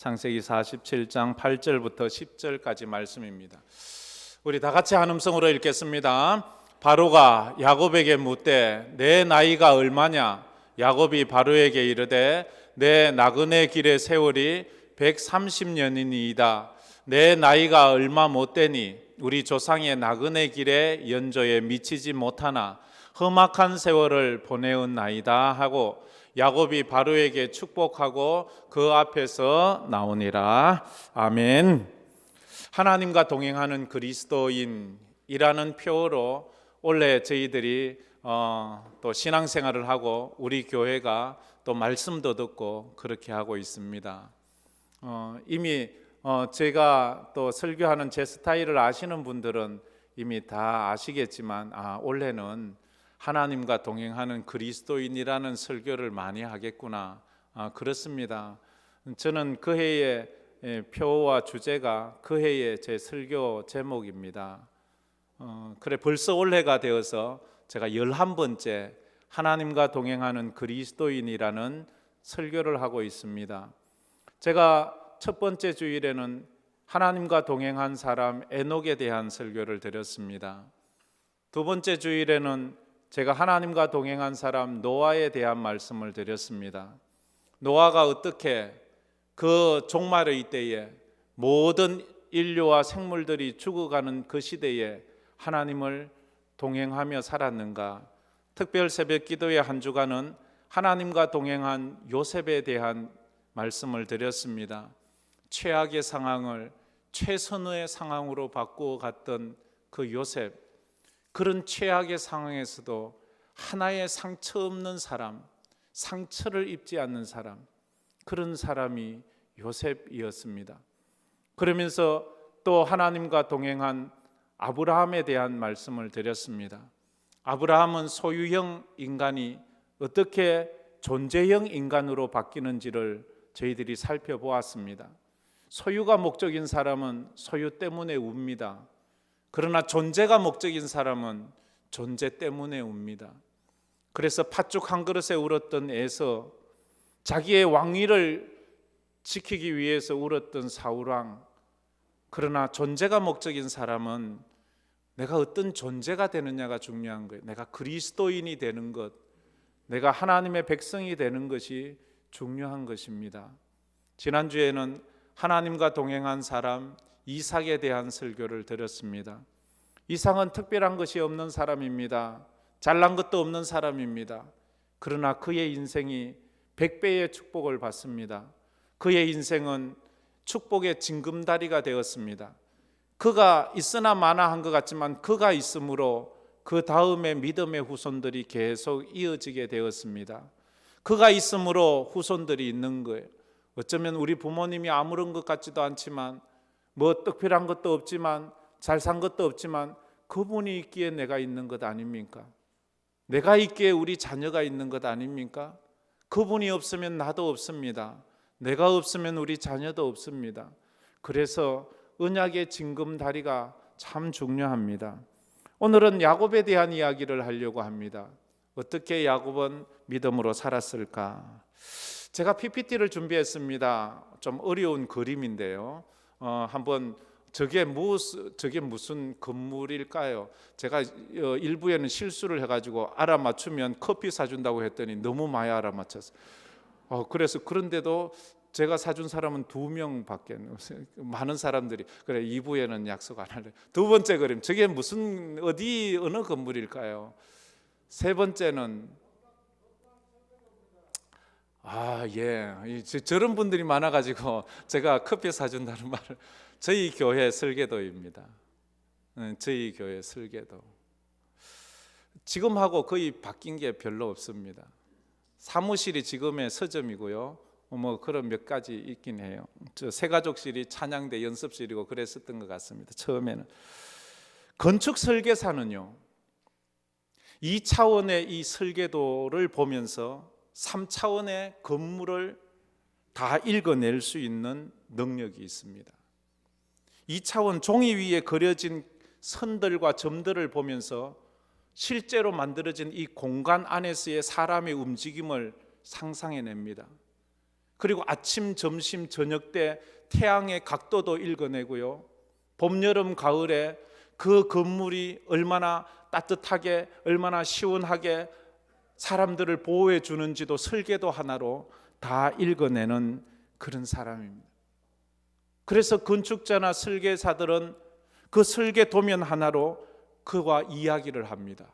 창세기 47장 8절부터 10절까지 말씀입니다. 우리 다 같이 한 음성으로 읽겠습니다. 바로가 야곱에게 묻되 내 나이가 얼마냐? 야곱이 바로에게 이르되 내 나그네 길의 세월이 130년이니이다. 내 나이가 얼마 못되니 우리 조상의 나그네 길의 연조에 미치지 못하나 험악한 세월을 보내었나이다 하고 야곱이 바로에게 축복하고 그 앞에서 나오니라. 아멘. 하나님과 동행하는 그리스도인이라는 표어로 원래 저희들이 또 신앙생활을 하고 우리 교회가 또 말씀도 듣고 그렇게 하고 있습니다. 이미 제가 또 설교하는 제 스타일을 아시는 분들은 이미 다 아시겠지만 원래는 하나님과 동행하는 그리스도인이라는 설교를 많이 하겠구나. 그렇습니다. 저는 그 해의 표어와 주제가 그 해의 제 설교 제목입니다. 그래 벌써 올해가 되어서 제가 11번째 하나님과 동행하는 그리스도인이라는 설교를 하고 있습니다. 제가 첫 번째 주일에는 하나님과 동행한 사람 에녹에 대한 설교를 드렸습니다. 두 번째 주일에는 제가 하나님과 동행한 사람 노아에 대한 말씀을 드렸습니다. 노아가 어떻게 그 종말의 때에 모든 인류와 생물들이 죽어가는 그 시대에 하나님을 동행하며 살았는가. 특별 새벽 기도의 한 주간은 하나님과 동행한 요셉에 대한 말씀을 드렸습니다. 최악의 상황을 최선의 상황으로 바꾸어 갔던 그 요셉, 그런 최악의 상황에서도 하나의 상처 없는 사람, 상처를 입지 않는 사람, 그런 사람이 요셉이었습니다. 그러면서 또 하나님과 동행한 아브라함에 대한 말씀을 드렸습니다. 아브라함은 소유형 인간이 어떻게 존재형 인간으로 바뀌는지를 저희들이 살펴보았습니다. 소유가 목적인 사람은 소유 때문에 웁니다. 그러나 존재가 목적인 사람은 존재 때문에 웁니다. 그래서 팥죽 한 그릇에 울었던 에서, 자기의 왕위를 지키기 위해서 울었던 사울왕, 그러나 존재가 목적인 사람은 내가 어떤 존재가 되느냐가 중요한 거예요. 내가 그리스도인이 되는 것, 내가 하나님의 백성이 되는 것이 중요한 것입니다. 지난주에는 하나님과 동행한 사람 이삭에 대한 설교를 드렸습니다. 이삭은 특별한 것이 없는 사람입니다. 잘난 것도 없는 사람입니다. 그러나 그의 인생이 100배의 축복을 받습니다. 그의 인생은 축복의 징검다리가 되었습니다. 그가 있으나 마나 한 것 같지만 그가 있으므로 그 다음에 믿음의 후손들이 계속 이어지게 되었습니다. 그가 있으므로 후손들이 있는 거예요. 어쩌면 우리 부모님이 아무런 것 같지도 않지만, 뭐 특별한 것도 없지만, 잘 산 것도 없지만 그분이 있기에 내가 있는 것 아닙니까? 내가 있기에 우리 자녀가 있는 것 아닙니까? 그분이 없으면 나도 없습니다. 내가 없으면 우리 자녀도 없습니다. 그래서 언약의 징검다리가 참 중요합니다. 오늘은 야곱에 대한 이야기를 하려고 합니다. 어떻게 야곱은 믿음으로 살았을까? 제가 PPT를 준비했습니다. 좀 어려운 그림인데요. 한번 저게 무슨 건물일까요? 제가 일부에는 실수를 해가지고 알아맞추면 커피 사준다고 했더니 너무 많이 알아맞혔어요. 그래서 그런데도 제가 사준 사람은 2명밖에, 많은 사람들이 그래 2부에는 약속 안 할래. 두 번째 그림, 저게 무슨 어느 건물일까요? 세 번째는 저런 분들이 많아가지고 제가 커피 사준다는 말을, 저희 교회 설계도입니다. 저희 교회 설계도 지금하고 거의 바뀐 게 별로 없습니다. 사무실이 지금의 서점이고요. 뭐 그런 몇 가지 있긴 해요. 저 새가족실이 찬양대 연습실이고 그랬었던 것 같습니다. 처음에는. 건축 설계사는요, 2차원의 이 설계도를 보면서 3차원의 건물을 다 읽어낼 수 있는 능력이 있습니다. 2차원 종이 위에 그려진 선들과 점들을 보면서 실제로 만들어진 이 공간 안에서의 사람의 움직임을 상상해냅니다. 그리고 아침, 점심, 저녁 때 태양의 각도도 읽어내고요. 봄, 여름, 가을에 그 건물이 얼마나 따뜻하게, 얼마나 시원하게 사람들을 보호해 주는지도 설계도 하나로 다 읽어내는 그런 사람입니다. 그래서 건축자나 설계사들은 그 설계 도면 하나로 그와 이야기를 합니다.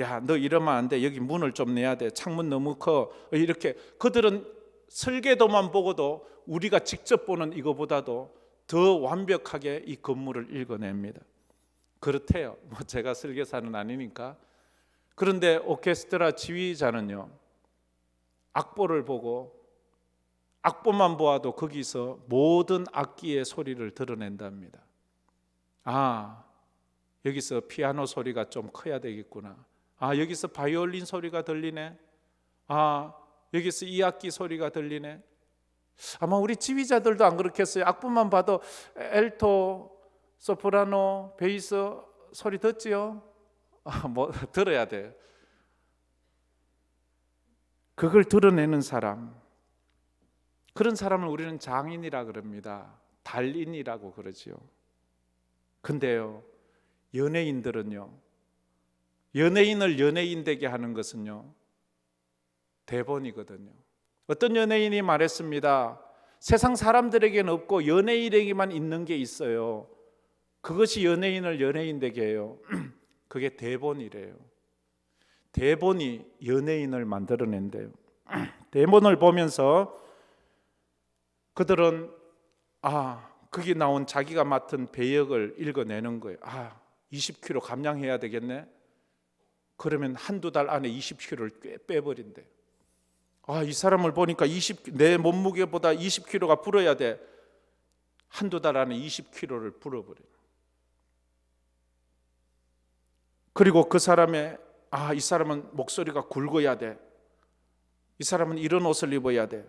야, 너 이러면 안 돼. 여기 문을 좀 내야 돼. 창문 너무 커. 이렇게 그들은 설계도만 보고도 우리가 직접 보는 이거보다도 더 완벽하게 이 건물을 읽어냅니다. 그렇대요. 뭐 제가 설계사는 아니니까. 그런데 오케스트라 지휘자는요, 악보를 보고 악보만 보아도 거기서 모든 악기의 소리를 드러낸답니다. 아, 여기서 피아노 소리가 좀 커야 되겠구나. 아, 여기서 바이올린 소리가 들리네. 아, 여기서 이 악기 소리가 들리네. 아마 우리 지휘자들도 안 그렇겠어요. 악보만 봐도 엘토, 소프라노, 베이스 소리 듣지요? 뭐 들어야 돼요. 그걸 드러내는 사람, 그런 사람을 우리는 장인이라 그럽니다. 달인이라고 그러지요. 근데요, 연예인들은요, 연예인을 연예인 되게 하는 것은요, 대본이거든요. 어떤 연예인이 말했습니다. 세상 사람들에게는 없고 연예인에게만 있는 게 있어요. 그것이 연예인을 연예인 되게 해요. 그게 대본이래요. 대본이 연예인을 만들어낸대요. 대본을 보면서 그들은 거기 나온 자기가 맡은 배역을 읽어내는 거예요. 20kg 감량해야 되겠네. 그러면 한두 달 안에 20kg를 꽤 빼버린대. 이 사람을 보니까 내 몸무게보다 20kg가 불어야 돼. 한두 달 안에 20kg를 불어버려요. 그리고 그 사람의 이 사람은 목소리가 굵어야 돼. 이 사람은 이런 옷을 입어야 돼.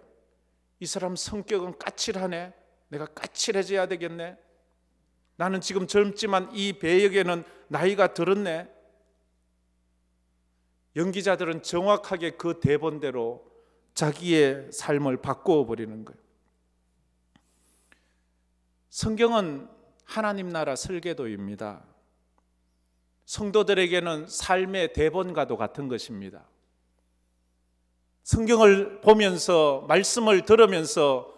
이 사람 성격은 까칠하네. 내가 까칠해져야 되겠네. 나는 지금 젊지만 이 배역에는 나이가 들었네. 연기자들은 정확하게 그 대본대로 자기의 삶을 바꾸어 버리는 거예요. 성경은 하나님 나라 설계도입니다. 성도들에게는 삶의 대본과도 같은 것입니다. 성경을 보면서, 말씀을 들으면서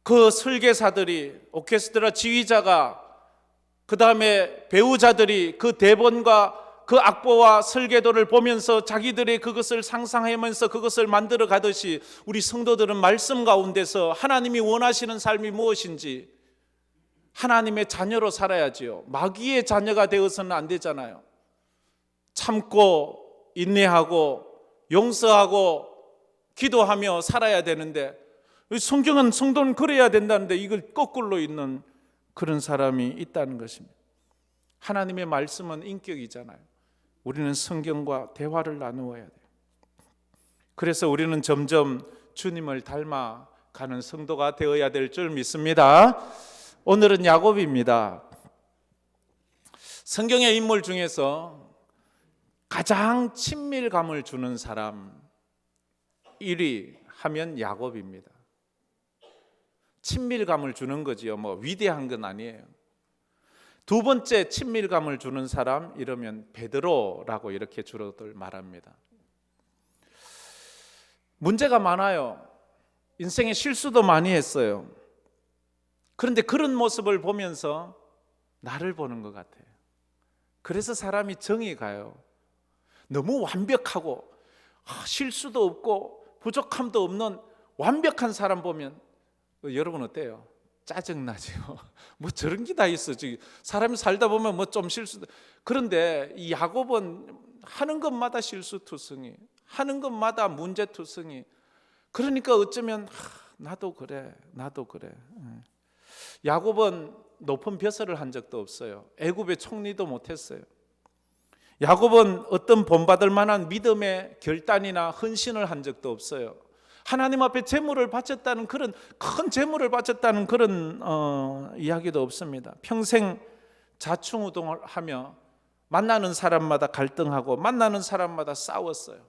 그 설계사들이, 오케스트라 지휘자가, 그 다음에 배우자들이 그 대본과 그 악보와 설계도를 보면서 자기들이 그것을 상상하면서 그것을 만들어 가듯이 우리 성도들은 말씀 가운데서 하나님이 원하시는 삶이 무엇인지 하나님의 자녀로 살아야지요. 마귀의 자녀가 되어서는 안 되잖아요. 참고 인내하고 용서하고 기도하며 살아야 되는데, 성경은 성도는 그래야 된다는데 이걸 거꾸로 있는 그런 사람이 있다는 것입니다. 하나님의 말씀은 인격이잖아요. 우리는 성경과 대화를 나누어야 돼요. 그래서 우리는 점점 주님을 닮아가는 성도가 되어야 될 줄 믿습니다. 오늘은 야곱입니다. 성경의 인물 중에서 가장 친밀감을 주는 사람 1위 하면 야곱입니다. 친밀감을 주는 거지요. 뭐 위대한 건 아니에요. 두 번째 친밀감을 주는 사람 이러면 베드로라고 이렇게 주로들 말합니다. 문제가 많아요. 인생에 실수도 많이 했어요. 그런데 그런 모습을 보면서 나를 보는 것 같아요. 그래서 사람이 정이 가요. 너무 완벽하고 실수도 없고 부족함도 없는 완벽한 사람 보면 여러분 어때요? 짜증나죠. 뭐 저런 게 다 있어. 사람이 살다 보면 뭐 좀 실수도. 그런데 이 야곱은 하는 것마다 실수투성이, 하는 것마다 문제투성이. 그러니까 어쩌면 나도 그래. 야곱은 높은 벼슬을 한 적도 없어요. 애굽의 총리도 못했어요. 야곱은 어떤 본받을 만한 믿음의 결단이나 헌신을 한 적도 없어요. 하나님 앞에 재물을 바쳤다는 그런 큰 재물을 바쳤다는 그런 이야기도 없습니다. 평생 자충우동을 하며 만나는 사람마다 갈등하고 만나는 사람마다 싸웠어요.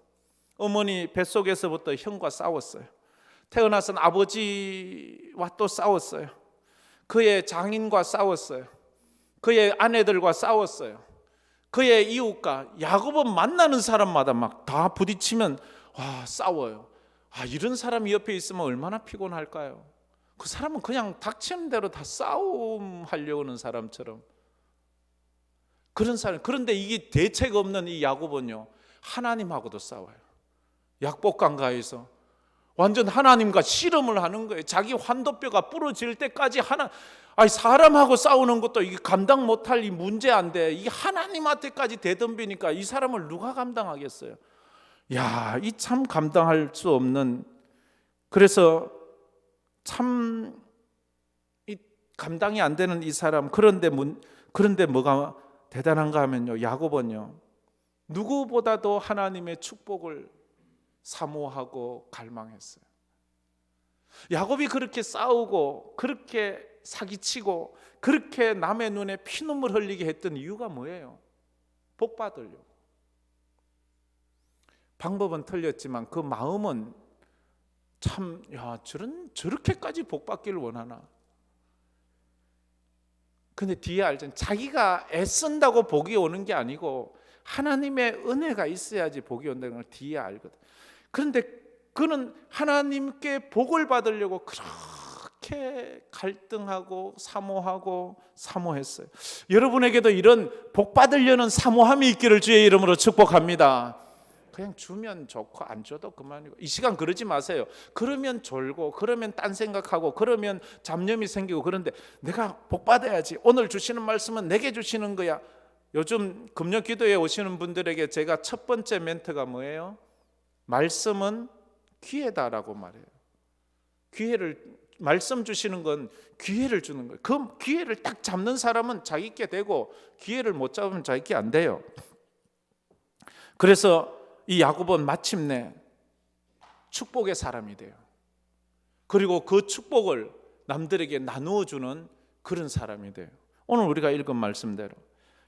어머니 뱃속에서부터 형과 싸웠어요. 태어나선 아버지와 또 싸웠어요. 그의 장인과 싸웠어요. 그의 아내들과 싸웠어요. 그의 이웃과, 야곱은 만나는 사람마다 막 다 부딪히면 싸워요. 이런 사람이 옆에 있으면 얼마나 피곤할까요? 그 사람은 그냥 닥치는 대로 다 싸움하려고 하는 사람처럼, 그런 사람. 그런데 이게 대책 없는 이 야곱은요, 하나님하고도 싸워요. 약복강가에서 완전 하나님과 씨름을 하는 거예요. 자기 환도뼈가 부러질 때까지 사람하고 싸우는 것도 이게 감당 못할 이 문제인데, 이 하나님한테까지 대덤비니까 이 사람을 누가 감당하겠어요? 이 참 감당할 수 없는, 그래서 참 이 감당이 안 되는 이 사람. 그런데 뭐가 대단한가 하면요, 야곱은요, 누구보다도 하나님의 축복을 사모하고 갈망했어요. 야곱이 그렇게 싸우고 그렇게 사기치고 그렇게 남의 눈에 피눈물 흘리게 했던 이유가 뭐예요? 복 받으려고. 방법은 틀렸지만 그 마음은 참, 저렇게까지 복 받기를 원하나. 근데 뒤에 알잖아요. 자기가 애쓴다고 복이 오는 게 아니고 하나님의 은혜가 있어야지 복이 온다는 걸 뒤에 알거든. 그런데 그는 하나님께 복을 받으려고 그렇게 갈등하고 사모했어요. 여러분에게도 이런 복 받으려는 사모함이 있기를 주의 이름으로 축복합니다. 그냥 주면 좋고 안 줘도 그만이고, 이 시간 그러지 마세요. 그러면 졸고, 그러면 딴 생각하고, 그러면 잡념이 생기고. 그런데 내가 복 받아야지, 오늘 주시는 말씀은 내게 주시는 거야. 요즘 금요 기도에 오시는 분들에게 제가 첫 번째 멘트가 뭐예요? 말씀은 기회다라고 말해요. 말씀 주시는 건 기회를 주는 거예요. 그 기회를 딱 잡는 사람은 자기께 되고, 기회를 못 잡으면 자기께 안 돼요. 그래서 이 야곱은 마침내 축복의 사람이 돼요. 그리고 그 축복을 남들에게 나누어 주는 그런 사람이 돼요. 오늘 우리가 읽은 말씀대로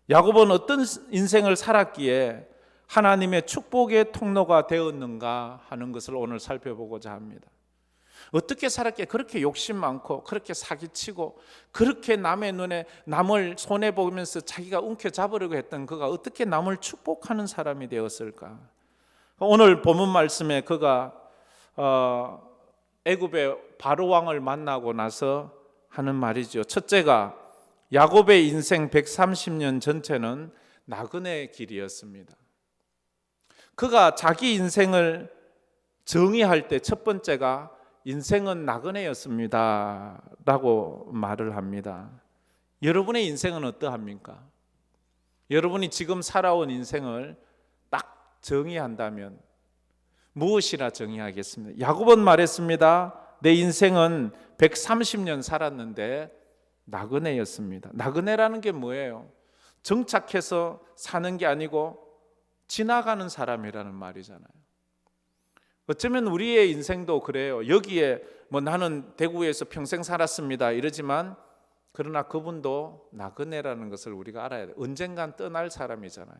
야곱은 어떤 인생을 살았기에 하나님의 축복의 통로가 되었는가 하는 것을 오늘 살펴보고자 합니다. 어떻게 살았기에 그렇게 욕심 많고, 그렇게 사기치고, 그렇게 남의 눈에 남을 손해보면서 자기가 움켜잡으려고 했던 그가 어떻게 남을 축복하는 사람이 되었을까? 오늘 본문 말씀에 그가 애굽의 바로 왕을 만나고 나서 하는 말이죠. 첫째가 야곱의 인생 130년 전체는 나그네 길이었습니다. 그가 자기 인생을 정의할 때 첫 번째가 인생은 나그네였습니다 라고 말을 합니다. 여러분의 인생은 어떠합니까? 여러분이 지금 살아온 인생을 딱 정의한다면 무엇이라 정의하겠습니까? 야곱은 말했습니다. 내 인생은 130년 살았는데 나그네였습니다. 나그네라는 게 뭐예요? 정착해서 사는 게 아니고 지나가는 사람이라는 말이잖아요. 어쩌면 우리의 인생도 그래요. 여기에 나는 대구에서 평생 살았습니다 이러지만, 그러나 그분도 나그네라는 것을 우리가 알아야 돼요. 언젠간 떠날 사람이잖아요.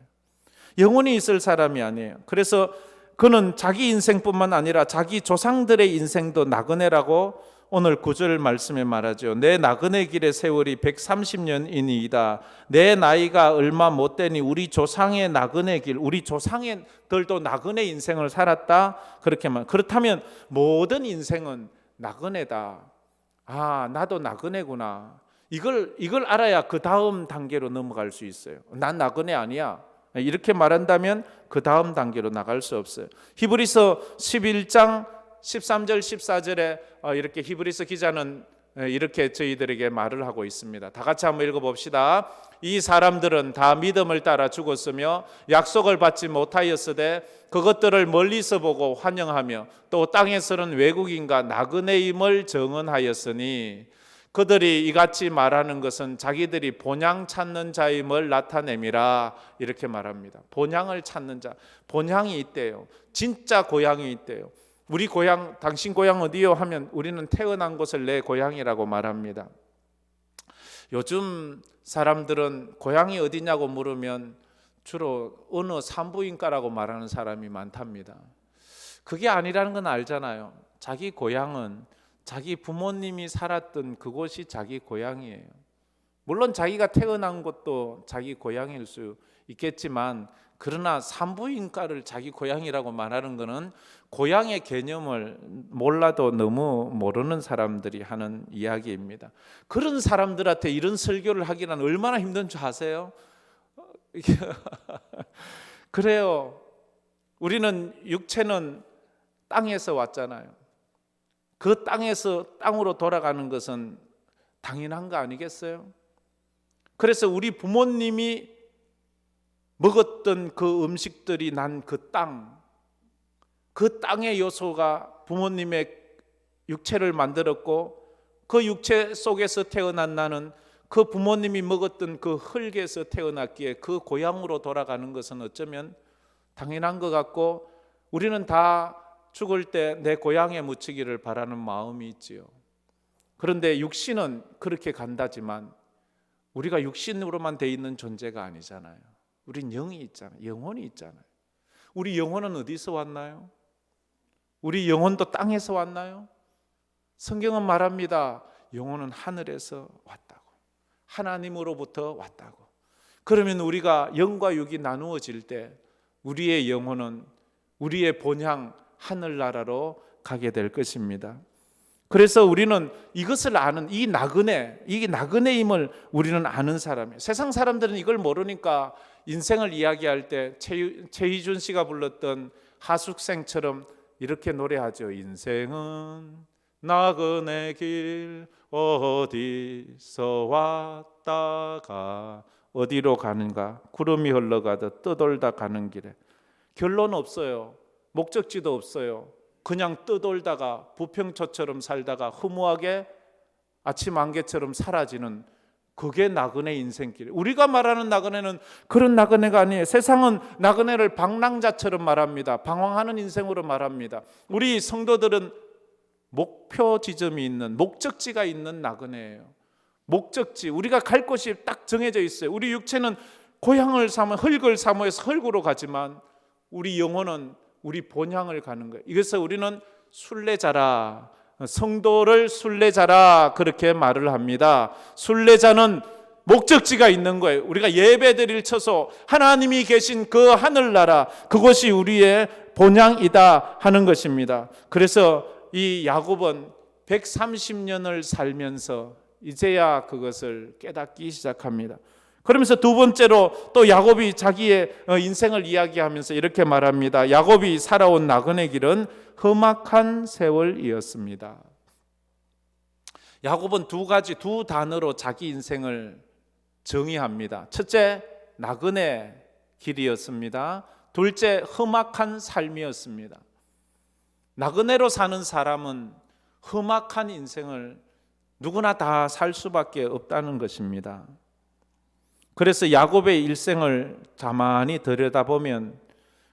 영원히 있을 사람이 아니에요. 그래서 그는 자기 인생뿐만 아니라 자기 조상들의 인생도 나그네라고 오늘 9절 말씀에 말하죠. 내 나그네 길의 세월이 130년이니이다. 내 나이가 얼마 못 되니 우리 조상의 나그네 길, 우리 조상들도 나그네 인생을 살았다. 그렇게 말. 그렇다면 모든 인생은 나그네다. 나도 나그네구나. 이걸 알아야 그 다음 단계로 넘어갈 수 있어요. 난 나그네 아니야. 이렇게 말한다면 그 다음 단계로 나갈 수 없어요. 히브리서 11장 13절 14절에 이렇게 히브리서 기자는 이렇게 저희들에게 말을 하고 있습니다. 다 같이 한번 읽어봅시다. 이 사람들은 다 믿음을 따라 죽었으며 약속을 받지 못하였으되 그것들을 멀리서 보고 환영하며 또 땅에서는 외국인과 나그네임을 정언하였으니 그들이 이같이 말하는 것은 자기들이 본향 찾는 자임을 나타냄이라. 이렇게 말합니다. 본향을 찾는 자, 본향이 있대요. 진짜 고향이 있대요. 우리 고향, 당신 고향 어디요? 하면 우리는 태어난 곳을 내 고향이라고 말합니다. 요즘 사람들은 고향이 어디냐고 물으면 주로 어느 산부인과라고 말하는 사람이 많답니다. 그게 아니라는 건 알잖아요. 자기 고향은 자기 부모님이 살았던 그곳이 자기 고향이에요. 물론 자기가 태어난 곳도 자기 고향일 수 있겠지만, 그러나 산부인과를 자기 고향이라고 말하는 것은 고향의 개념을 몰라도 너무 모르는 사람들이 하는 이야기입니다. 그런 사람들한테 이런 설교를 하기는 얼마나 힘든 줄 아세요? 그래요. 우리는 육체는 땅에서 왔잖아요. 그 땅에서 땅으로 돌아가는 것은 당연한 거 아니겠어요? 그래서 우리 부모님이 먹었던 그 음식들이 난 그 땅, 그 땅의 요소가 부모님의 육체를 만들었고, 그 육체 속에서 태어난 나는 그 부모님이 먹었던 그 흙에서 태어났기에 그 고향으로 돌아가는 것은 어쩌면 당연한 것 같고, 우리는 다 죽을 때 내 고향에 묻히기를 바라는 마음이 있지요. 그런데 육신은 그렇게 간다지만 우리가 육신으로만 돼 있는 존재가 아니잖아요. 우린 영이 있잖아요. 영혼이 있잖아요. 우리 영혼은 어디서 왔나요? 우리 영혼도 땅에서 왔나요? 성경은 말합니다. 영혼은 하늘에서 왔다고. 하나님으로부터 왔다고. 그러면 우리가 영과 육이 나누어질 때 우리의 영혼은 우리의 본향 하늘나라로 가게 될 것입니다. 그래서 우리는 이것을 아는, 이 나그네임을 우리는 아는 사람이에요. 세상 사람들은 이걸 모르니까 인생을 이야기할 때 최희준 씨가 불렀던 하숙생처럼 이렇게 노래하죠. 인생은 나그네 길, 어디서 왔다가 어디로 가는가, 구름이 흘러가듯 떠돌다 가는 길에. 결론 없어요. 목적지도 없어요. 그냥 떠돌다가 부평초처럼 살다가 허무하게 아침 안개처럼 사라지는, 그게 나그네 인생길. 우리가 말하는 나그네는 그런 나그네가 아니에요. 세상은 나그네를 방랑자처럼 말합니다. 방황하는 인생으로 말합니다. 우리 성도들은 목표 지점이 있는, 목적지가 있는 나그네예요. 목적지, 우리가 갈 곳이 딱 정해져 있어요. 우리 육체는 고향을 삼아 흙을 사모해서 흙으로 가지만 우리 영혼은 우리 본향을 가는 거예요. 이래서 우리는 순례자라, 성도를 순례자라 그렇게 말을 합니다. 순례자는 목적지가 있는 거예요. 우리가 예배드릴 처소, 하나님이 계신 그 하늘나라, 그것이 우리의 본향이다 하는 것입니다. 그래서 이 야곱은 130년을 살면서 이제야 그것을 깨닫기 시작합니다. 그러면서 두 번째로 또 야곱이 자기의 인생을 이야기하면서 이렇게 말합니다. 야곱이 살아온 나그네 길은 험악한 세월이었습니다. 야곱은 두 단어로 자기 인생을 정의합니다. 첫째, 나그네 길이었습니다. 둘째, 험악한 삶이었습니다. 나그네로 사는 사람은 험악한 인생을 누구나 다 살 수밖에 없다는 것입니다. 그래서 야곱의 일생을 가만히 들여다보면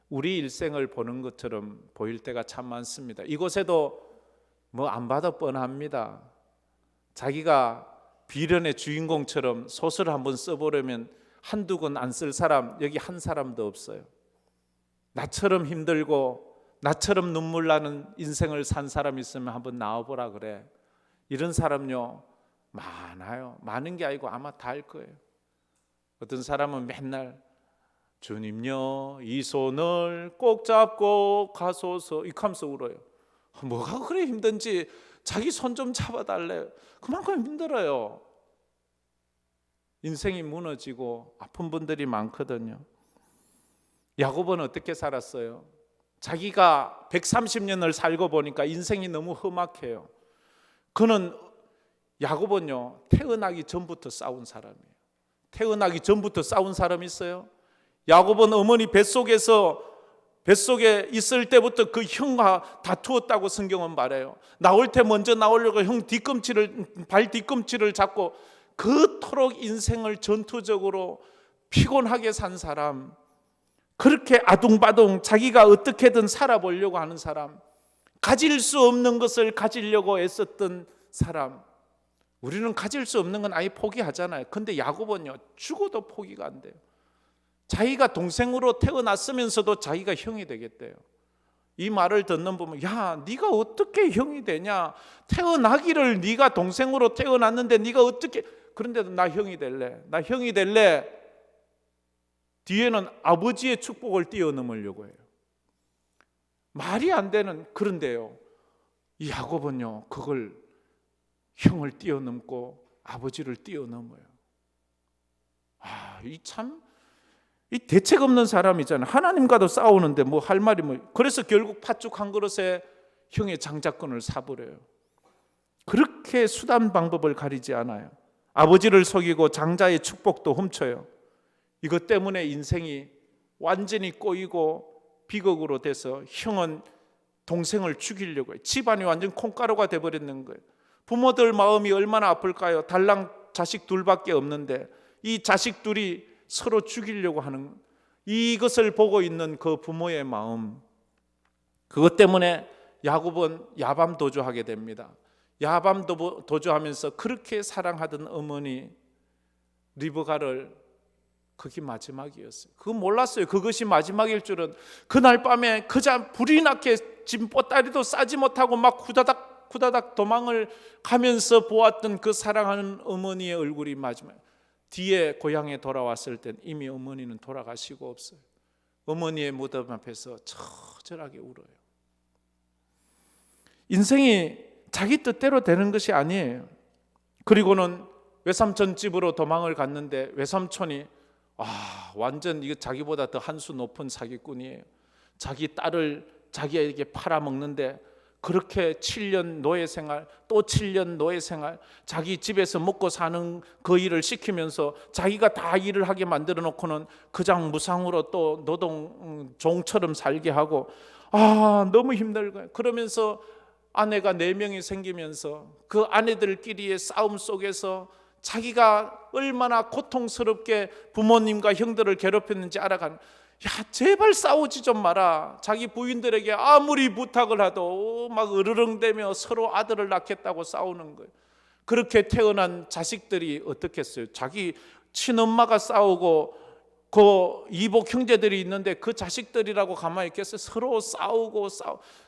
우리 일생을 보는 것처럼 보일 때가 참 많습니다. 이곳에도 뭐 안 봐도 뻔합니다. 자기가 비련의 주인공처럼 소설을 한번 써보려면 한두 권 안 쓸 사람 여기 한 사람도 없어요. 나처럼 힘들고 나처럼 눈물 나는 인생을 산 사람 있으면 한번 나와보라 그래. 이런 사람요 많아요. 많은 게 아니고 아마 다일 거예요. 어떤 사람은 맨날 주님요 이 손을 꼭 잡고 가소서 이렇게 하면서 울어요. 뭐가 그래 힘든지 자기 손 좀 잡아달래요. 그만큼 힘들어요. 인생이 무너지고 아픈 분들이 많거든요. 야곱은 어떻게 살았어요? 자기가 130년을 살고 보니까 인생이 너무 험악해요. 그는 야곱은요 태어나기 전부터 싸운 사람이에요. 태어나기 전부터 싸운 사람이 있어요? 야곱은 어머니 뱃속에 있을 때부터 그 형과 다투었다고 성경은 말해요. 나올 때 먼저 나오려고 형 발 뒤꿈치를 잡고 그토록 인생을 전투적으로 피곤하게 산 사람, 그렇게 아둥바둥 자기가 어떻게든 살아보려고 하는 사람, 가질 수 없는 것을 가지려고 애썼던 사람. 우리는 가질 수 없는 건 아예 포기하잖아요. 근데 야곱은요 죽어도 포기가 안 돼요. 자기가 동생으로 태어났으면서도 자기가 형이 되겠대요. 이 말을 듣는 부모, 야, 네가 어떻게 형이 되냐? 태어나기를 네가 동생으로 태어났는데 네가 어떻게, 그런데도 나 형이 될래, 나 형이 될래. 뒤에는 아버지의 축복을 뛰어넘으려고 해요. 말이 안 되는. 그런데요, 이 야곱은요, 그걸 형을 뛰어넘고 아버지를 뛰어넘어요. 이 대책 없는 사람이잖아요. 하나님과도 싸우는데 뭐 할 말이 뭐. 그래서 결국 팥죽 한 그릇에 형의 장자권을 사버려요. 그렇게 수단 방법을 가리지 않아요. 아버지를 속이고 장자의 축복도 훔쳐요. 이것 때문에 인생이 완전히 꼬이고 비극으로 돼서 형은 동생을 죽이려고 해요. 집안이 완전 콩가루가 돼버리는 거예요. 부모들 마음이 얼마나 아플까요? 달랑 자식 둘밖에 없는데 이 자식 둘이 서로 죽이려고 하는, 이것을 보고 있는 그 부모의 마음, 그것 때문에 야곱은 야밤 도주하게 됩니다. 야밤 도주하면서 그렇게 사랑하던 어머니 리브가를, 그게 마지막이었어요. 그거 몰랐어요. 그것이 마지막일 줄은. 그날 밤에 그저 불이 나게 진 보따리도 싸지 못하고 막 후다닥 도망을 가면서 보았던 그 사랑하는 어머니의 얼굴이 마지막, 뒤에 고향에 돌아왔을 땐 이미 어머니는 돌아가시고 없어요. 어머니의 무덤 앞에서 처절하게 울어요. 인생이 자기 뜻대로 되는 것이 아니에요. 그리고는 외삼촌 집으로 도망을 갔는데 외삼촌이 완전 이거 자기보다 더 한 수 높은 사기꾼이에요. 자기 딸을 자기에게 팔아먹는데 그렇게 7년 노예 생활, 또 7년 노예 생활, 자기 집에서 먹고 사는 그 일을 시키면서 자기가 다 일을 하게 만들어 놓고는 그냥 무상으로 또 노동 종처럼 살게 하고, 너무 힘들 거예요. 그러면서 아내가 4명이 생기면서 그 아내들끼리의 싸움 속에서 자기가 얼마나 고통스럽게 부모님과 형들을 괴롭혔는지 알아간, 제발 싸우지 좀 마라. 자기 부인들에게 아무리 부탁을 해도 막 으르렁대며 서로 아들을 낳겠다고 싸우는 거예요. 그렇게 태어난 자식들이 어떻겠어요? 자기 친엄마가 싸우고 그 이복 형제들이 있는데 그 자식들이라고 가만히 있겠어요? 서로 싸우고.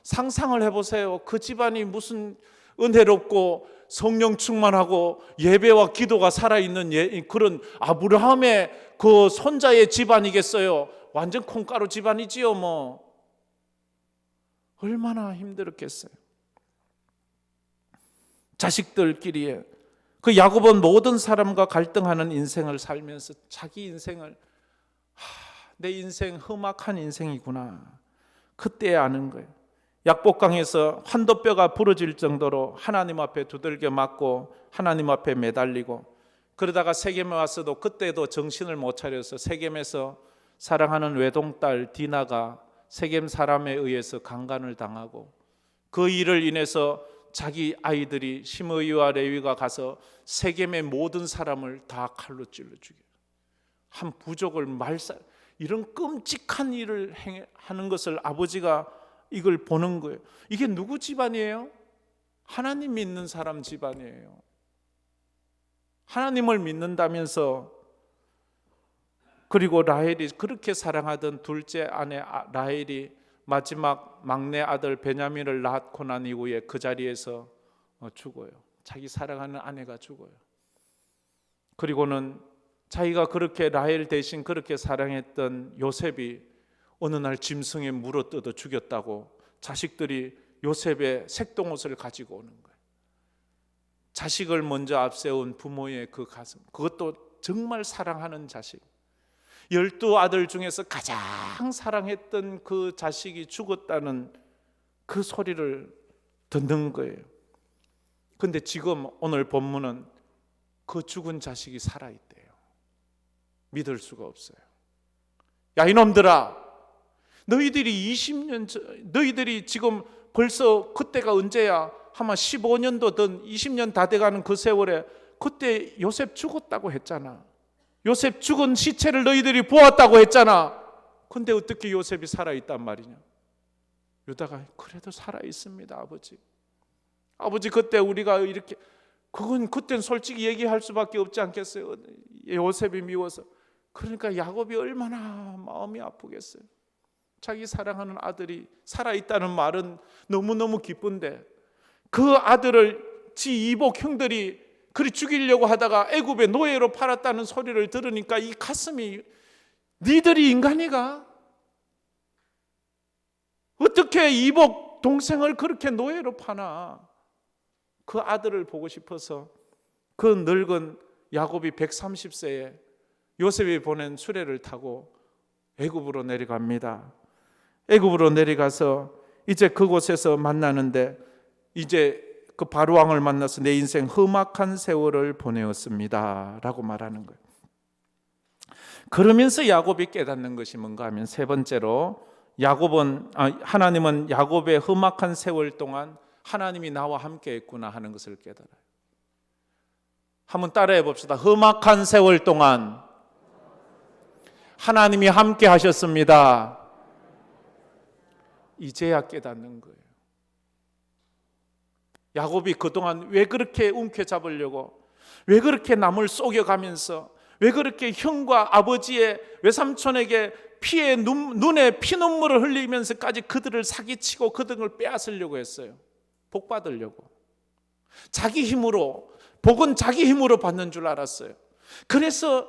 상상을 해보세요. 그 집안이 무슨 은혜롭고 성령 충만하고 예배와 기도가 살아있는 그런 아브라함의 그 손자의 집안이겠어요? 완전 콩가루 집안이지요. 뭐 얼마나 힘들었겠어요. 자식들끼리. 그 야곱은 모든 사람과 갈등하는 인생을 살면서 자기 인생을, 내 인생 험악한 인생이구나, 그때 아는 거예요. 약복강에서 환도뼈가 부러질 정도로 하나님 앞에 두들겨 맞고 하나님 앞에 매달리고, 그러다가 세겜에 왔어도 그때도 정신을 못 차려서 세겜에서 사랑하는 외동딸 디나가 세겜 사람에 의해서 강간을 당하고, 그 일을 인해서 자기 아이들이 시므이와 레위가 가서 세겜의 모든 사람을 다 칼로 찔러 죽여요. 한 부족을 이런 끔찍한 일을 하는 것을 아버지가 이걸 보는 거예요. 이게 누구 집안이에요? 하나님 믿는 사람 집안이에요. 하나님을 믿는다면서. 그리고 라헬이 그렇게 사랑하던 둘째 아내 라헬이 마지막 막내 아들 베냐민을 낳고 난 이후에 그 자리에서 죽어요. 자기 사랑하는 아내가 죽어요. 그리고는 자기가 그렇게 라헬 대신 그렇게 사랑했던 요셉이 어느 날 짐승에 물어뜯어 죽였다고 자식들이 요셉의 색동옷을 가지고 오는 거예요. 자식을 먼저 앞세운 부모의 그 가슴, 그것도 정말 사랑하는 자식, 12아들 중에서 가장 사랑했던 그 자식이 죽었다는 그 소리를 듣는 거예요. 근데 지금 오늘 본문은 그 죽은 자식이 살아있대요. 믿을 수가 없어요. 야, 이놈들아, 너희들이 20년 전, 너희들이 지금 벌써 그때가 언제야? 아마 15년도 든 20년 다 돼가는 그 세월에 그때 요셉 죽었다고 했잖아. 요셉 죽은 시체를 너희들이 보았다고 했잖아. 근데 어떻게 요셉이 살아있단 말이냐? 유다가 그래도 살아있습니다, 아버지. 아버지, 그때 우리가 이렇게, 그건 그땐 솔직히 얘기할 수밖에 없지 않겠어요? 요셉이 미워서. 그러니까 야곱이 얼마나 마음이 아프겠어요. 자기 사랑하는 아들이 살아있다는 말은 너무너무 기쁜데 그 아들을 지 이복 형들이 그리 죽이려고 하다가 애굽의 노예로 팔았다는 소리를 들으니까 이 가슴이, 니들이 인간이가? 어떻게 이복 동생을 그렇게 노예로 파나? 그 아들을 보고 싶어서 그 늙은 야곱이 130세에 요셉이 보낸 수레를 타고 애굽으로 내려갑니다. 애굽으로 내려가서 이제 그곳에서 만나는데 이제 그 바로왕을 만나서 내 인생 험악한 세월을 보내었습니다 라고 말하는 거예요. 그러면서 야곱이 깨닫는 것이 뭔가 하면 세 번째로 하나님은 야곱의 험악한 세월 동안 하나님이 나와 함께 했구나 하는 것을 깨달아요. 한번 따라해 봅시다. 험악한 세월 동안 하나님이 함께 하셨습니다. 이제야 깨닫는 거예요. 야곱이 그동안 왜 그렇게 움켜잡으려고, 왜 그렇게 남을 속여가면서, 왜 그렇게 형과 아버지의 외삼촌에게 눈에 피눈물을 흘리면서까지 그들을 사기치고 그들을 빼앗으려고 했어요. 복 받으려고. 자기 힘으로, 복은 자기 힘으로 받는 줄 알았어요. 그래서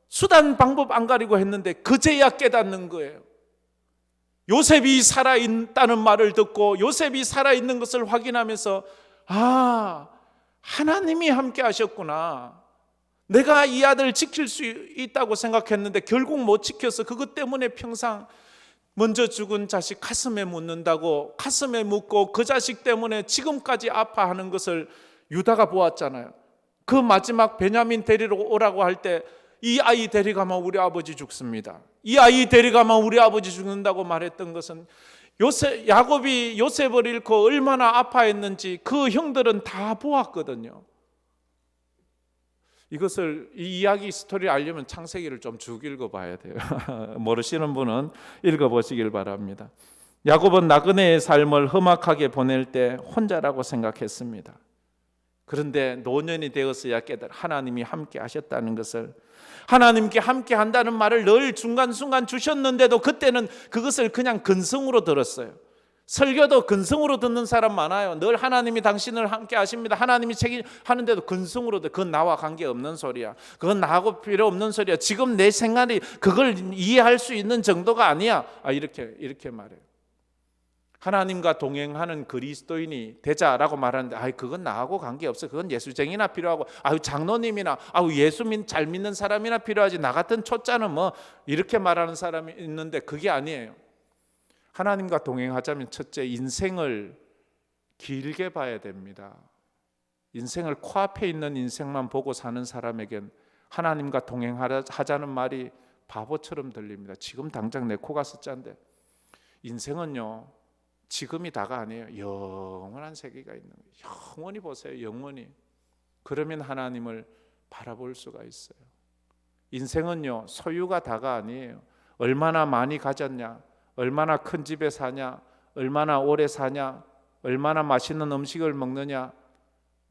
수단 방법 안 가리고 했는데 그제야 깨닫는 거예요. 요셉이 살아있다는 말을 듣고 요셉이 살아있는 것을 확인하면서 하나님이 함께 하셨구나. 내가 이 아들을 지킬 수 있다고 생각했는데 결국 못 지켜서 그것 때문에 평생 먼저 죽은 자식 가슴에 묻는다고 가슴에 묻고 그 자식 때문에 지금까지 아파하는 것을 유다가 보았잖아요. 그 마지막 베냐민 데리러 오라고 할 때 이 아이 데려가면 우리 아버지 죽습니다. 이 아이 데려가면 우리 아버지 죽는다고 말했던 것은 야곱이 요셉을 잃고 얼마나 아파했는지 그 형들은 다 보았거든요. 이것을, 이 이야기 스토리를 알려면 창세기를 좀 쭉 읽어봐야 돼요. 모르시는 분은 읽어보시길 바랍니다. 야곱은 나그네의 삶을 험악하게 보낼 때 혼자라고 생각했습니다. 그런데 노년이 되어서야 깨달아 하나님이 함께 하셨다는 것을, 하나님께 함께 한다는 말을 늘 중간순간 주셨는데도 그때는 그것을 그냥 근성으로 들었어요. 설교도 근성으로 듣는 사람 많아요. 늘 하나님이 당신을 함께 하십니다, 하나님이 책임하는데도 근성으로 그건 나와 관계없는 소리야, 그건 나하고 필요 없는 소리야, 지금 내 생활이 그걸 이해할 수 있는 정도가 아니야, 이렇게 말해요. 하나님과 동행하는 그리스도인이 되자라고 말하는데 그건 나하고 관계없어, 그건 예수쟁이나 필요하고 장로님이나 예수 잘 믿는 사람이나 필요하지, 나 같은 초짜는 뭐, 이렇게 말하는 사람이 있는데 그게 아니에요. 하나님과 동행하자면 첫째, 인생을 길게 봐야 됩니다. 인생을 코앞에 있는 인생만 보고 사는 사람에겐 하나님과 동행하자는 말이 바보처럼 들립니다. 지금 당장 내 코가 숫자인데, 인생은요 지금이 다가 아니에요. 영원한 세계가 있는 거예요. 영원히 보세요. 영원히. 그러면 하나님을 바라볼 수가 있어요. 인생은요 소유가 다가 아니에요. 얼마나 많이 가졌냐, 얼마나 큰 집에 사냐, 얼마나 오래 사냐, 얼마나 맛있는 음식을 먹느냐,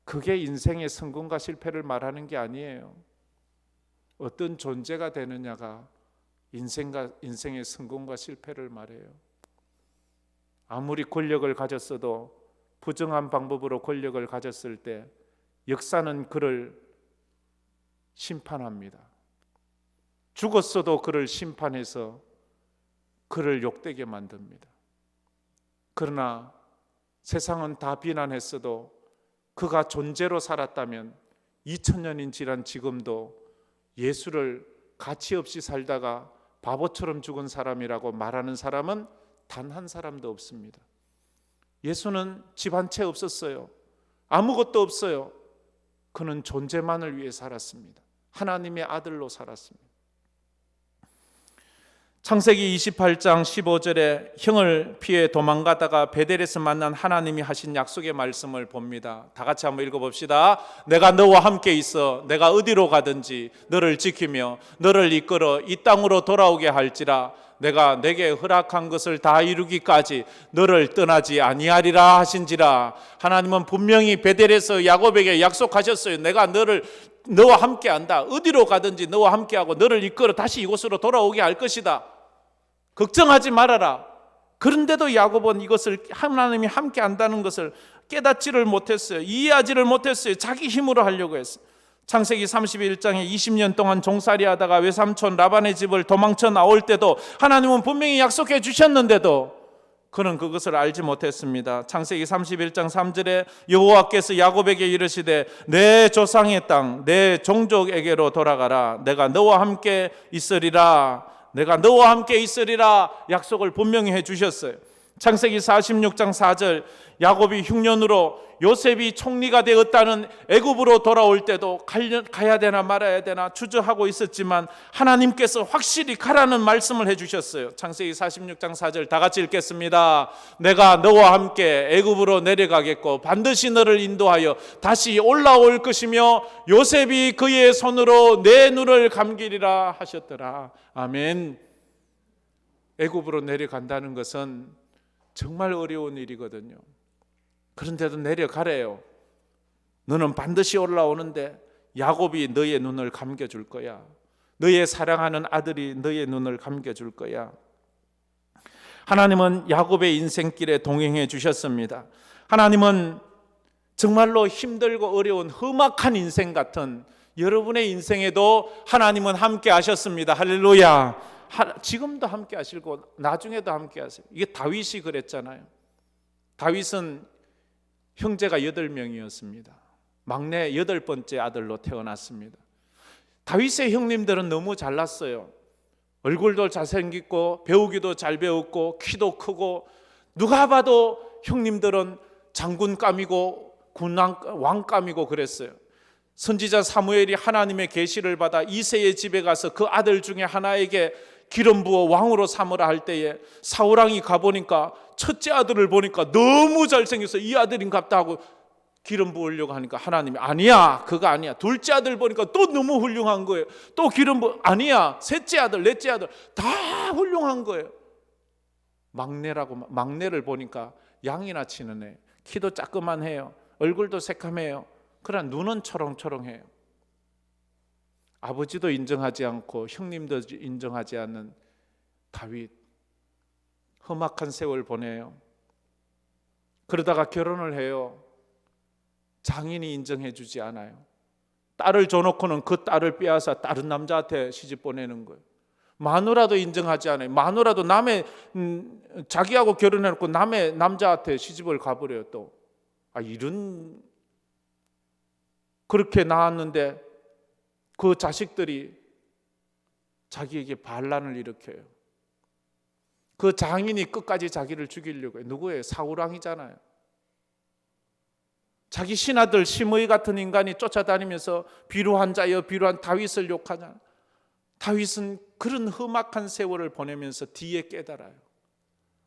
그게 인생의 성공과 실패를 말하는 게 아니에요. 어떤 존재가 되느냐가 인생의 성공과 실패를 말해요. 아무리 권력을 가졌어도 부정한 방법으로 권력을 가졌을 때 역사는 그를 심판합니다. 죽었어도 그를 심판해서 그를 욕되게 만듭니다. 그러나 세상은 다 비난했어도 그가 존재로 살았다면 2000년인 지난 지금도 예수를 가치 없이 살다가 바보처럼 죽은 사람이라고 말하는 사람은 단 한 사람도 없습니다. 예수는 집 한 채 없었어요. 아무것도 없어요. 그는 존재만을 위해 살았습니다. 하나님의 아들로 살았습니다. 창세기 28장 15절에 형을 피해 도망가다가 베델에서 만난 하나님이 하신 약속의 말씀을 봅니다. 다 같이 한번 읽어봅시다. 내가 너와 함께 있어 내가 어디로 가든지 너를 지키며 너를 이끌어 이 땅으로 돌아오게 할지라 내가 내게 허락한 것을 다 이루기까지 너를 떠나지 아니하리라 하신지라. 하나님은 분명히 베델에서 야곱에게 약속하셨어요. 내가 너와 함께 한다. 어디로 가든지 너와 함께하고 너를 이끌어 다시 이곳으로 돌아오게 할 것이다. 걱정하지 말아라. 그런데도 야곱은 이것을 하나님이 함께 한다는 것을 깨닫지를 못했어요. 이해하지를 못했어요. 자기 힘으로 하려고 했어요. 창세기 31장에 20년 동안 종살이 하다가 외삼촌 라반의 집을 도망쳐 나올 때도 하나님은 분명히 약속해 주셨는데도 그는 그것을 알지 못했습니다. 창세기 31장 3절에 여호와께서 야곱에게 이르시되 내 조상의 땅 내 종족에게로 돌아가라. 내가 너와 함께 있으리라. 내가 너와 함께 있으리라 약속을 분명히 해주셨어요. 창세기 46장 4절 야곱이 흉년으로 요셉이 총리가 되었다는 애굽으로 돌아올 때도 가야 되나 말아야 되나 주저하고 있었지만 하나님께서 확실히 가라는 말씀을 해주셨어요. 창세기 46장 4절 다 같이 읽겠습니다. 내가 너와 함께 애굽으로 내려가겠고 반드시 너를 인도하여 다시 올라올 것이며 요셉이 그의 손으로 내 눈을 감기리라 하셨더라. 아멘. 애굽으로 내려간다는 것은 정말 어려운 일이거든요. 그런데도 내려가래요. 너는 반드시 올라오는데 야곱이 너의 눈을 감겨줄 거야. 너의 사랑하는 아들이 너의 눈을 감겨줄 거야. 하나님은 야곱의 인생길에 동행해 주셨습니다. 하나님은 정말로 힘들고 어려운 험악한 인생 같은 여러분의 인생에도 하나님은 함께 하셨습니다. 할렐루야. 지금도 함께 하시고 나중에도 함께 하세요. 이게 다윗이 그랬잖아요. 다윗은 형제가 8명이었습니다. 막내 8번째 아들로 태어났습니다. 다윗의 형님들은 너무 잘났어요. 얼굴도 잘생겼고 배우기도 잘 배웠고 키도 크고 누가 봐도 형님들은 장군감이고 왕감이고 그랬어요. 선지자 사무엘이 하나님의 계시를 받아 이새의 집에 가서 그 아들 중에 하나에게 기름 부어 왕으로 삼으라 할 때에 사울왕이 가보니까 첫째 아들을 보니까 너무 잘생겨서 이 아들인갑다 하고 기름 부으려고 하니까 하나님이 아니야, 그거 아니야. 둘째 아들 보니까 또 너무 훌륭한 거예요. 또 기름 부어 아니야. 셋째 아들, 넷째 아들 다 훌륭한 거예요. 막내를 보니까 양이나 치는 애, 키도 자그만해요. 얼굴도 새카매요. 그러나 눈은 초롱초롱해요. 아버지도 인정하지 않고 형님도 인정하지 않는 다윗, 험악한 세월 보내요. 그러다가 결혼을 해요. 장인이 인정해 주지 않아요. 딸을 줘놓고는 그 딸을 빼앗아 다른 남자한테 시집 보내는 거예요. 마누라도 인정하지 않아요. 마누라도 남의 자기하고 결혼해놓고 남의 남자한테 시집을 가버려요. 또 이런 그렇게 낳았는데 그 자식들이 자기에게 반란을 일으켜요. 그 장인이 끝까지 자기를 죽이려고 해요. 누구예요? 사울왕이잖아요. 자기 신하들 심의 같은 인간이 쫓아다니면서 비루한 자여 비루한 다윗을 욕하잖아요. 다윗은 그런 험악한 세월을 보내면서 뒤에 깨달아요.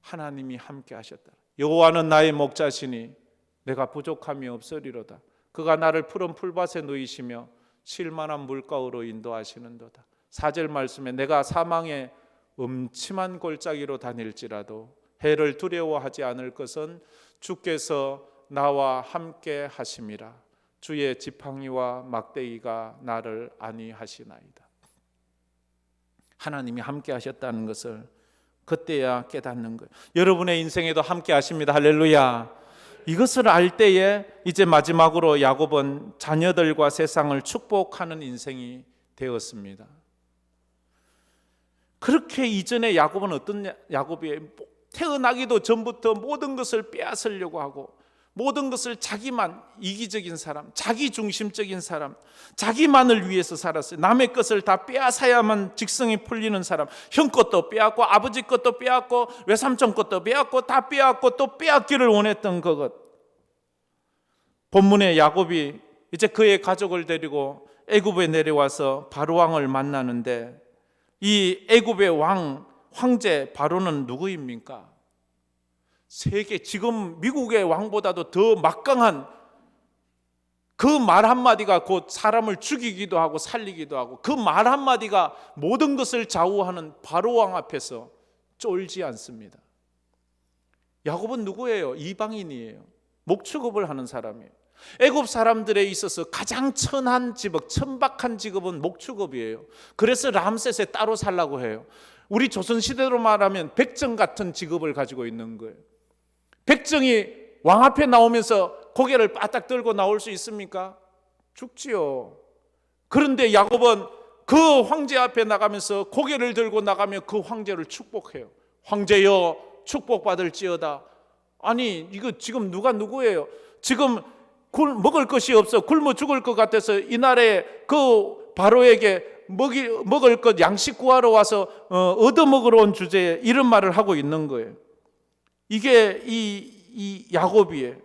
하나님이 함께 하셨다. 여호와는 나의 목자시니 내가 부족함이 없으리로다. 그가 나를 푸른 풀밭에 누이시며 쉴만한 물가로 인도하시는도다. 4절 말씀에 내가 사망의 음침한 골짜기로 다닐지라도 해를 두려워하지 않을 것은 주께서 나와 함께 하심이라. 주의 지팡이와 막대기가 나를 안위하시나이다. 하나님이 함께 하셨다는 것을 그때야 깨닫는 거예요. 여러분의 인생에도 함께 하십니다. 할렐루야. 이것을 알 때에 이제 마지막으로 야곱은 자녀들과 세상을 축복하는 인생이 되었습니다. 그렇게 이전에 야곱은 어떤 야곱이에요? 태어나기도 전부터 모든 것을 빼앗으려고 하고 모든 것을 자기만, 이기적인 사람, 자기 중심적인 사람, 자기만을 위해서 살았어요. 남의 것을 다 빼앗아야만 직성이 풀리는 사람. 형 것도 빼앗고 아버지 것도 빼앗고 외삼촌 것도 빼앗고 다 빼앗고 또 빼앗기를 원했던 그것. 본문에 야곱이 이제 그의 가족을 데리고 애굽에 내려와서 바로 왕을 만나는데 이 애굽의 황제 바로는 누구입니까? 세계 지금 미국의 왕보다도 더 막강한 그 말 한마디가 곧 사람을 죽이기도 하고 살리기도 하고 그 말 한마디가 모든 것을 좌우하는 바로 왕 앞에서 쫄지 않습니다. 야곱은 누구예요? 이방인이에요. 목축업을 하는 사람이에요. 애굽 사람들에 있어서 가장 천한 직업, 천박한 직업은 목축업이에요. 그래서 람셋에 따로 살라고 해요. 우리 조선시대로 말하면 백정 같은 직업을 가지고 있는 거예요. 백정이 왕 앞에 나오면서 고개를 바짝 들고 나올 수 있습니까? 죽지요. 그런데 야곱은 그 황제 앞에 나가면서 고개를 들고 나가며 그 황제를 축복해요. 황제여 축복받을지어다. 아니 이거 지금 누가 누구예요? 지금 먹을 것이 없어 굶어 죽을 것 같아서 이날에 그 바로에게 먹을 것 양식 구하러 와서 얻어먹으러 온 주제에 이런 말을 하고 있는 거예요. 이게 이 야곱이에요.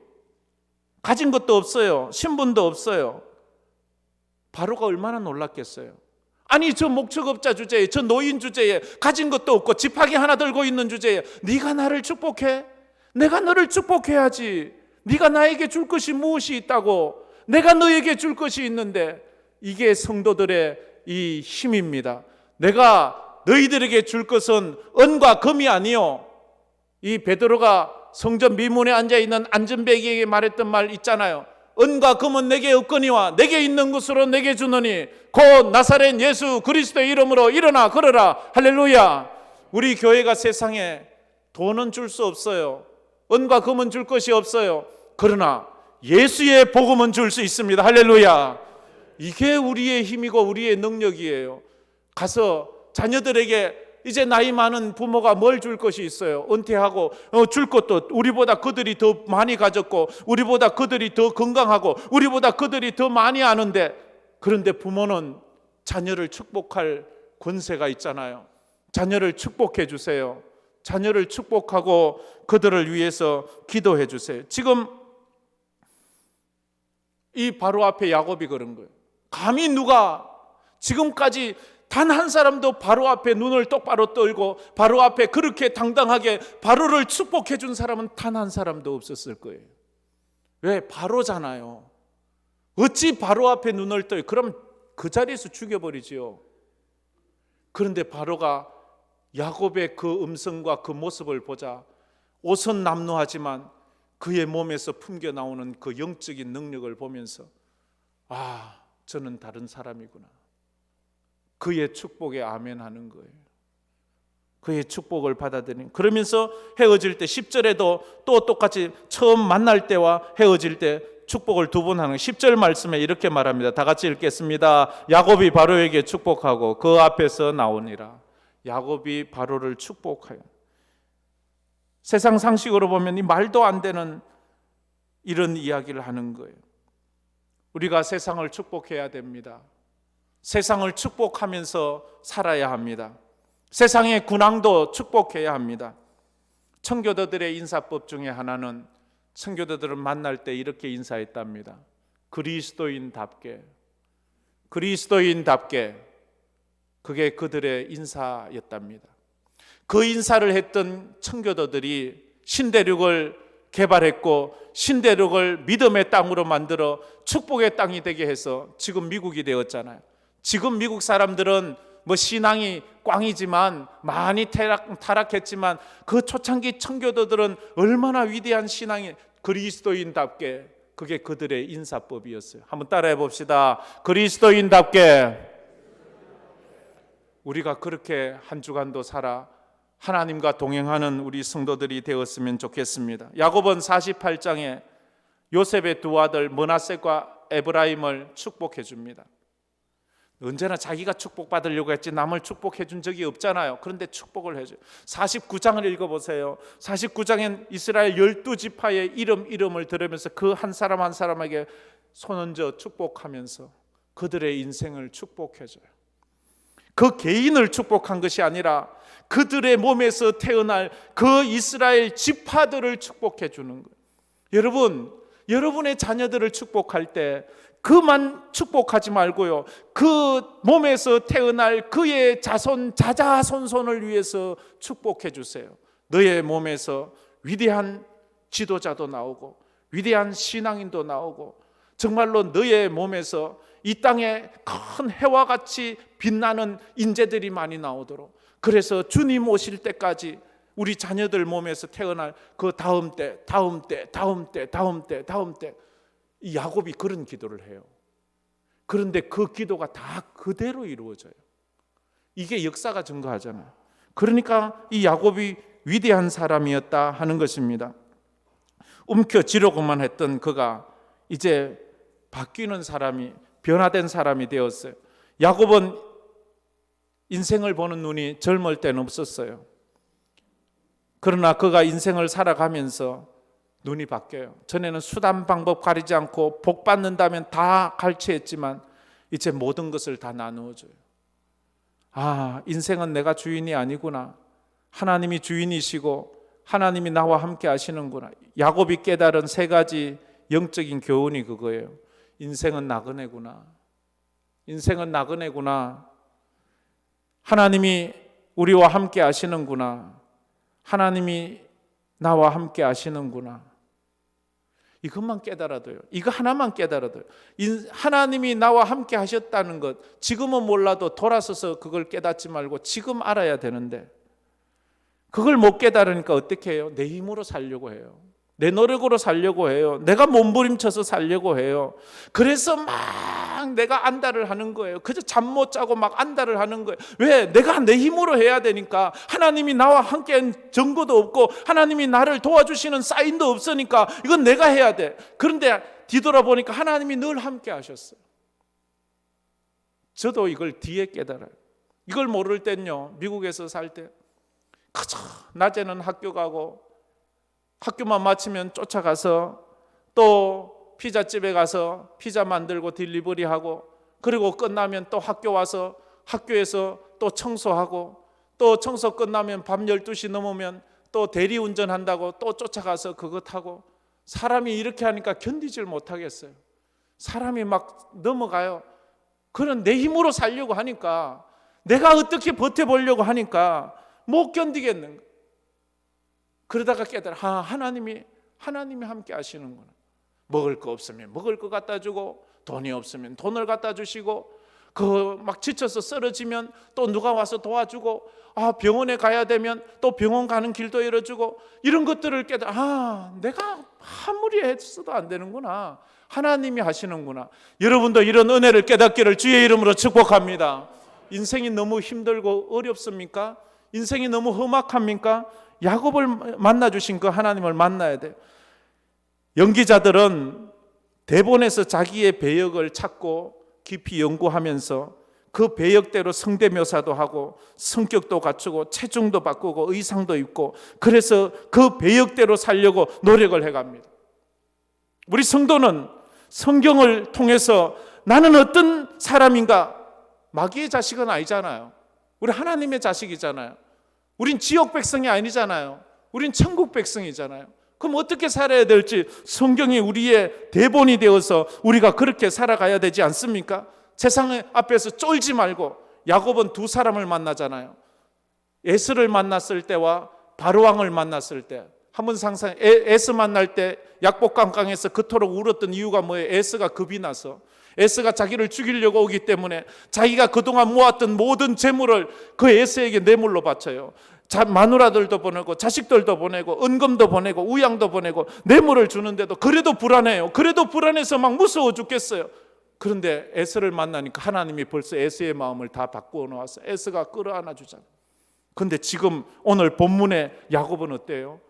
가진 것도 없어요. 신분도 없어요. 바로가 얼마나 놀랐겠어요. 아니 저 목축업자 주제에, 저 노인 주제에, 가진 것도 없고 지팡이 하나 들고 있는 주제에 네가 나를 축복해? 내가 너를 축복해야지. 네가 나에게 줄 것이 무엇이 있다고? 내가 너에게 줄 것이 있는데. 이게 성도들의 이 힘입니다. 내가 너희들에게 줄 것은 은과 금이 아니요. 이 베드로가 성전 미문에 앉아있는 안전뱅이에게 말했던 말 있잖아요. 은과 금은 내게 없거니와 내게 있는 것으로 내게 주노니 곧 나사렛 예수 그리스도의 이름으로 일어나 걸어라. 할렐루야. 우리 교회가 세상에 돈은 줄 수 없어요. 은과 금은 줄 것이 없어요. 그러나 예수의 복음은 줄 수 있습니다. 할렐루야. 이게 우리의 힘이고 우리의 능력이에요. 가서 자녀들에게 이제 나이 많은 부모가 뭘 줄 것이 있어요? 은퇴하고 줄 것도 우리보다 그들이 더 많이 가졌고 우리보다 그들이 더 건강하고 우리보다 그들이 더 많이 아는데, 그런데 부모는 자녀를 축복할 권세가 있잖아요. 자녀를 축복해 주세요. 자녀를 축복하고 그들을 위해서 기도해 주세요. 지금 이 바로 앞에 야곱이 그런 거예요. 감히 누가 지금까지 단 한 사람도 바로 앞에 눈을 똑바로 떨고 바로 앞에 그렇게 당당하게 바로를 축복해 준 사람은 단 한 사람도 없었을 거예요. 왜? 바로잖아요. 어찌 바로 앞에 눈을 떠요? 그럼 그 자리에서 죽여버리지요. 그런데 바로가 야곱의 그 음성과 그 모습을 보자 옷은 남루하지만 그의 몸에서 풍겨 나오는 그 영적인 능력을 보면서 아, 저는 다른 사람이구나. 그의 축복에 아멘하는 거예요. 그의 축복을 받아들이는. 그러면서 헤어질 때 10절에도 또 똑같이 처음 만날 때와 헤어질 때 축복을 두 번 하는 10절 말씀에 이렇게 말합니다. 다 같이 읽겠습니다. 야곱이 바로에게 축복하고 그 앞에서 나오니라. 야곱이 바로를 축복해요. 세상 상식으로 보면 이 말도 안 되는 이런 이야기를 하는 거예요. 우리가 세상을 축복해야 됩니다. 세상을 축복하면서 살아야 합니다. 세상의 군왕도 축복해야 합니다. 청교도들의 인사법 중에 하나는 청교도들을 만날 때 이렇게 인사했답니다. 그리스도인답게. 그게 그들의 인사였답니다. 그 인사를 했던 청교도들이 신대륙을 개발했고 신대륙을 믿음의 땅으로 만들어 축복의 땅이 되게 해서 지금 미국이 되었잖아요. 지금 미국 사람들은 뭐 신앙이 꽝이지만 많이 타락했지만 그 초창기 청교도들은 얼마나 위대한 신앙이 그리스도인답게, 그게 그들의 인사법이었어요. 한번 따라해 봅시다. 그리스도인답게. 우리가 그렇게 한 주간도 살아 하나님과 동행하는 우리 성도들이 되었으면 좋겠습니다. 야곱은 48장에 요셉의 두 아들 므낫세과 에브라임을 축복해 줍니다. 언제나 자기가 축복받으려고 했지 남을 축복해 준 적이 없잖아요. 그런데 축복을 해줘요. 49장을 읽어보세요. 49장엔 이스라엘 12지파의 이름을 들으면서 그 한 사람 한 사람에게 손 얹어 축복하면서 그들의 인생을 축복해줘요. 그 개인을 축복한 것이 아니라 그들의 몸에서 태어날 그 이스라엘 지파들을 축복해 주는 거예요. 여러분의 자녀들을 축복할 때 그만 축복하지 말고요, 그 몸에서 태어날 그의 자자손손을 위해서 축복해 주세요. 너의 몸에서 위대한 지도자도 나오고 위대한 신앙인도 나오고 정말로 너의 몸에서 이 땅에 큰 해와 같이 빛나는 인재들이 많이 나오도록, 그래서 주님 오실 때까지 우리 자녀들 몸에서 태어날 그 다음 때 이 야곱이 그런 기도를 해요. 그런데 그 기도가 다 그대로 이루어져요. 이게 역사가 증거하잖아요. 그러니까 이 야곱이 위대한 사람이었다 하는 것입니다. 움켜쥐려고만 했던 그가 이제 바뀌는 사람이, 변화된 사람이 되었어요. 야곱은 인생을 보는 눈이 젊을 때는 없었어요. 그러나 그가 인생을 살아가면서 눈이 바뀌어요. 전에는 수단 방법 가리지 않고 복 받는다면 다 갈취했지만 이제 모든 것을 다 나누어줘요. 아, 인생은 내가 주인이 아니구나. 하나님이 주인이시고 하나님이 나와 함께 하시는구나. 야곱이 깨달은 세 가지 영적인 교훈이 그거예요. 인생은 나그네구나. 인생은 나그네구나. 하나님이 우리와 함께 하시는구나. 하나님이 나와 함께 하시는구나. 이것만 깨달아도요. 이거 하나만 깨달아도요. 하나님이 나와 함께 하셨다는 것, 지금은 몰라도 돌아서서 그걸 깨닫지 말고 지금 알아야 되는데, 그걸 못 깨달으니까 어떻게 해요? 내 힘으로 살려고 해요. 내 노력으로 살려고 해요. 내가 몸부림쳐서 살려고 해요. 그래서 막 내가 안달을 하는 거예요. 그저 잠 못 자고 막 안달을 하는 거예요. 왜? 내가 내 힘으로 해야 되니까. 하나님이 나와 함께한 증거도 없고 하나님이 나를 도와주시는 사인도 없으니까 이건 내가 해야 돼. 그런데 뒤돌아보니까 하나님이 늘 함께 하셨어요. 저도 이걸 뒤에 깨달아요. 이걸 모를 땐요, 미국에서 살 때 그저 낮에는 학교 가고 학교만 마치면 쫓아가서 또 피자집에 가서 피자 만들고 딜리버리하고, 그리고 끝나면 또 학교 와서 학교에서 또 청소하고, 또 청소 끝나면 밤 12시 넘으면 또 대리운전한다고 또 쫓아가서 그것 하고. 사람이 이렇게 하니까 견디질 못하겠어요. 사람이 막 넘어가요. 그런 내 힘으로 살려고 하니까, 내가 어떻게 버텨보려고 하니까 못 견디겠는 거예요. 그러다가 깨달아, 하나님이 함께 하시는구나. 먹을 거 없으면 먹을 거 갖다 주고, 돈이 없으면 돈을 갖다 주시고, 막 지쳐서 쓰러지면 또 누가 와서 도와주고, 병원에 가야 되면 또 병원 가는 길도 열어주고, 이런 것들을 깨달아, 내가 아무리 했어도 안 되는구나. 하나님이 하시는구나. 여러분도 이런 은혜를 깨닫기를 주의 이름으로 축복합니다. 인생이 너무 힘들고 어렵습니까? 인생이 너무 험악합니까? 야곱을 만나주신 그 하나님을 만나야 돼요. 연기자들은 대본에서 자기의 배역을 찾고 깊이 연구하면서 그 배역대로 성대묘사도 하고 성격도 갖추고 체중도 바꾸고 의상도 입고, 그래서 그 배역대로 살려고 노력을 해갑니다. 우리 성도는 성경을 통해서 나는 어떤 사람인가, 마귀의 자식은 아니잖아요. 우리 하나님의 자식이잖아요. 우린 지옥 백성이 아니잖아요. 우린 천국 백성이잖아요. 그럼 어떻게 살아야 될지 성경이 우리의 대본이 되어서 우리가 그렇게 살아가야 되지 않습니까? 세상 앞에서 쫄지 말고. 야곱은 두 사람을 만나잖아요. 에스를 만났을 때와 바로왕을 만났을 때. 한번 상상해. 에스 만날 때 약복강강에서 그토록 울었던 이유가 뭐예요? 에스가 겁이 나서. 에스가 자기를 죽이려고 오기 때문에 자기가 그동안 모았던 모든 재물을 그 에스에게 뇌물로 바쳐요. 마누라들도 보내고 자식들도 보내고 은금도 보내고 우양도 보내고 뇌물을 주는데도 그래도 불안해요. 그래도 불안해서 막 무서워 죽겠어요. 그런데 에스를 만나니까 하나님이 벌써 에스의 마음을 다 바꾸어 놓았어요. 에스가 끌어안아 주잖아요. 그런데 지금 오늘 본문의 야곱은 어때요?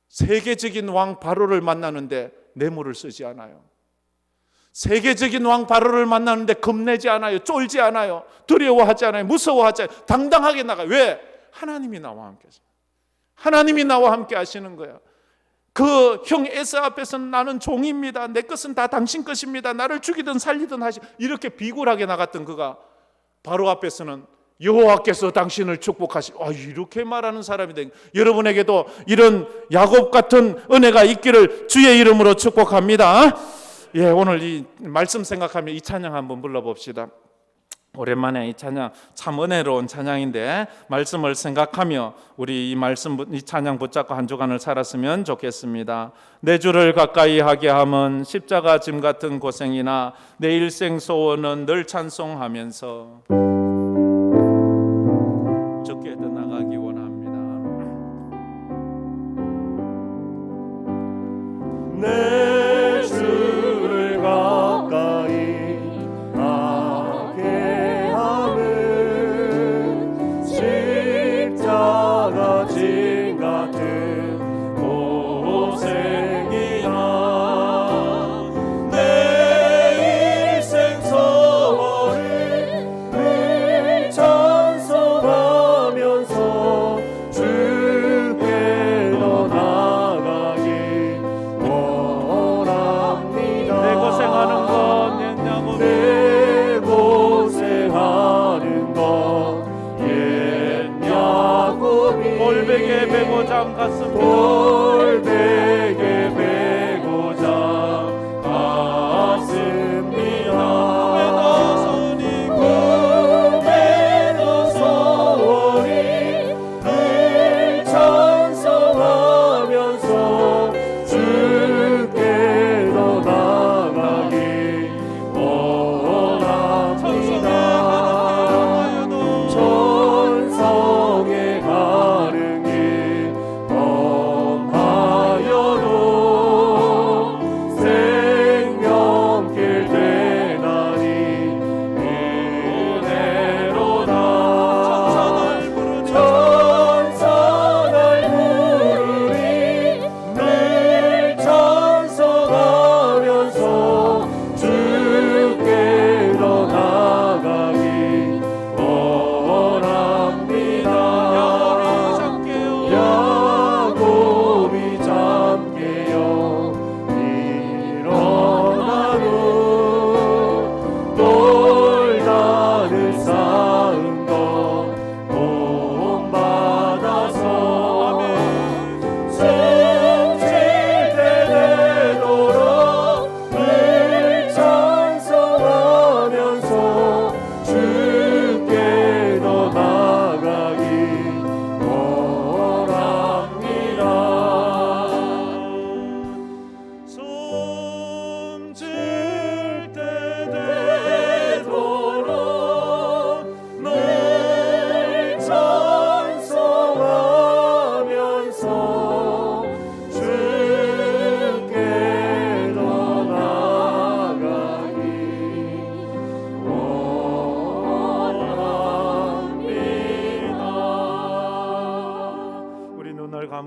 세계적인 왕 바로를 만나는데 뇌물을 쓰지 않아요. 세계적인 왕 바로를 만나는데 겁내지 않아요. 쫄지 않아요. 두려워하지 않아요. 무서워하지 않아요. 당당하게 나가요. 왜? 하나님이 나와 함께 하시는, 하나님이 나와 함께 하시는 거예요. 그 형 에서 앞에서는 나는 종입니다. 내 것은 다 당신 것입니다. 나를 죽이든 살리든 하시, 이렇게 비굴하게 나갔던 그가 바로 앞에서는 여호와께서 당신을 축복하시, 이렇게 말하는 사람이 된, 여러분에게도 이런 야곱 같은 은혜가 있기를 주의 이름으로 축복합니다. 예, 오늘 이 말씀 생각하며 이 찬양 한번 불러봅시다. 오랜만에 이 찬양, 참 은혜로운 찬양인데 말씀을 생각하며 우리 이 말씀, 이 찬양 붙잡고 한 주간을 살았으면 좋겠습니다. 내 주를 가까이 하게 함은 십자가 짐 같은 고생이나 내 일생 소원은 늘 찬송하면서 주께 더 나가기 원합니다. 내 주를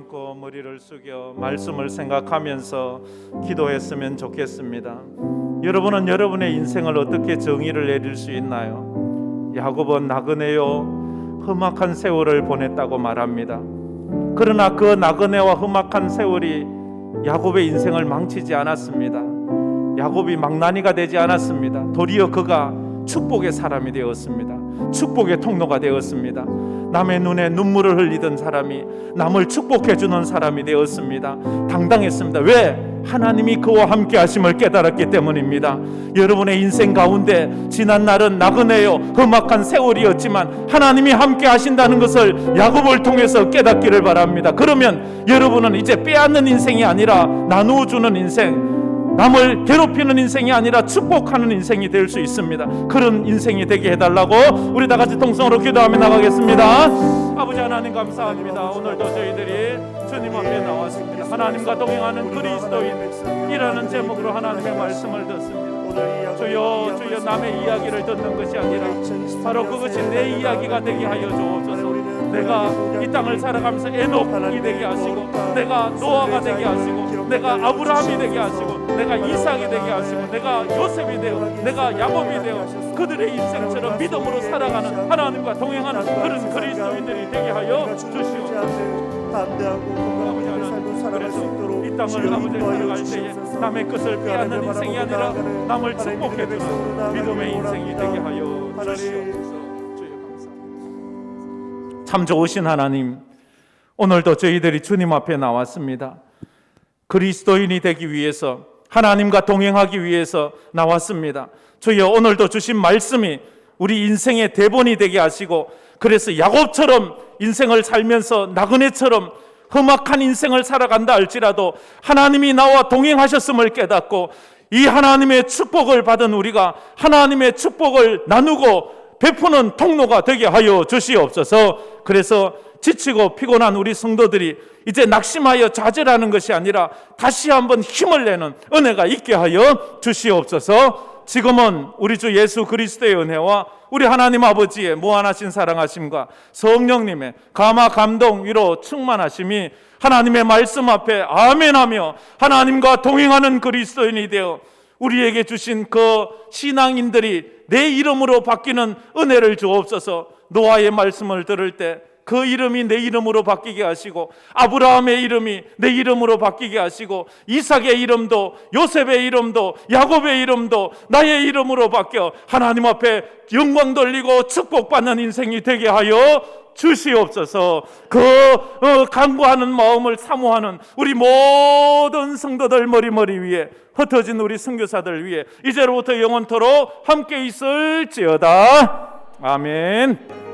감고 머리를 숙여 말씀을 생각하면서 기도했으면 좋겠습니다. 여러분은 여러분의 인생을 어떻게 정의를 내릴 수 있나요? 야곱은 나그네요 험악한 세월을 보냈다고 말합니다. 그러나 그 나그네와 험악한 세월이 야곱의 인생을 망치지 않았습니다. 야곱이 망나니가 되지 않았습니다. 도리어 그가 축복의 사람이 되었습니다. 축복의 통로가 되었습니다. 남의 눈에 눈물을 흘리던 사람이 남을 축복해주는 사람이 되었습니다. 당당했습니다. 왜? 하나님이 그와 함께 하심을 깨달았기 때문입니다. 여러분의 인생 가운데 지난 날은 나그네요 험악한 세월이었지만 하나님이 함께 하신다는 것을 야곱을 통해서 깨닫기를 바랍니다. 그러면 여러분은 이제 빼앗는 인생이 아니라 나누어 주는 인생, 남을 괴롭히는 인생이 아니라 축복하는 인생이 될 수 있습니다. 그런 인생이 되게 해달라고 우리 다 같이 통성으로 기도하며 나가겠습니다. 아버지 하나님 감사합니다. 오늘도 저희들이 주님 앞에 나왔습니다. 하나님과 동행하는 그리스도인이라는 제목으로 하나님의 말씀을 듣습니다. 주여 주여 남의 이야기를 듣는 것이 아니라 바로 그것이 내 이야기가 되게 하여 주옵소서. 내가 이 땅을 살아가면서 에녹이 되게 하시고, 내가 노아가 되게 하시고, 내가 아브라함이 되게 하시고, 내가 이삭이 되게 하시고, 내가 요셉이 되어, 내가 야곱이 되어 그들의 인생처럼 믿음으로 살아가는 하나님과 동행하는 그런 그리스도인들이 되게 하여 주시옵소서. 그래서 이 땅을 아버지 살아갈 때에 남의 것을 빼앗는 인생이 아니라 남을 축복해주는 믿음의 인생이 되게 하여 주시옵소서. 참 좋으신 하나님, 오늘도 저희들이 주님 앞에 나왔습니다. 그리스도인이 되기 위해서, 하나님과 동행하기 위해서 나왔습니다. 주여, 오늘도 주신 말씀이 우리 인생의 대본이 되게 하시고, 그래서 야곱처럼 인생을 살면서 나그네처럼 험악한 인생을 살아간다 할지라도 하나님이 나와 동행하셨음을 깨닫고 이 하나님의 축복을 받은 우리가 하나님의 축복을 나누고 베푸는 통로가 되게 하여 주시옵소서. 그래서 지치고 피곤한 우리 성도들이 이제 낙심하여 좌절하는 것이 아니라 다시 한번 힘을 내는 은혜가 있게 하여 주시옵소서. 지금은 우리 주 예수 그리스도의 은혜와 우리 하나님 아버지의 무한하신 사랑하심과 성령님의 감화 감동 위로 충만하심이 하나님의 말씀 앞에 아멘하며 하나님과 동행하는 그리스도인이 되어 우리에게 주신 그 신앙인들이 내 이름으로 바뀌는 은혜를 주옵소서. 노아의 말씀을 들을 때 그 이름이 내 이름으로 바뀌게 하시고, 아브라함의 이름이 내 이름으로 바뀌게 하시고, 이삭의 이름도, 요셉의 이름도, 야곱의 이름도 나의 이름으로 바뀌어 하나님 앞에 영광 돌리고 축복받는 인생이 되게 하여 주시옵소서. 그 간구하는 마음을 사모하는 우리 모든 성도들 머리 위에, 흩어진 우리 선교사들 위에 이제로부터 영원토록 함께 있을지어다. 아멘.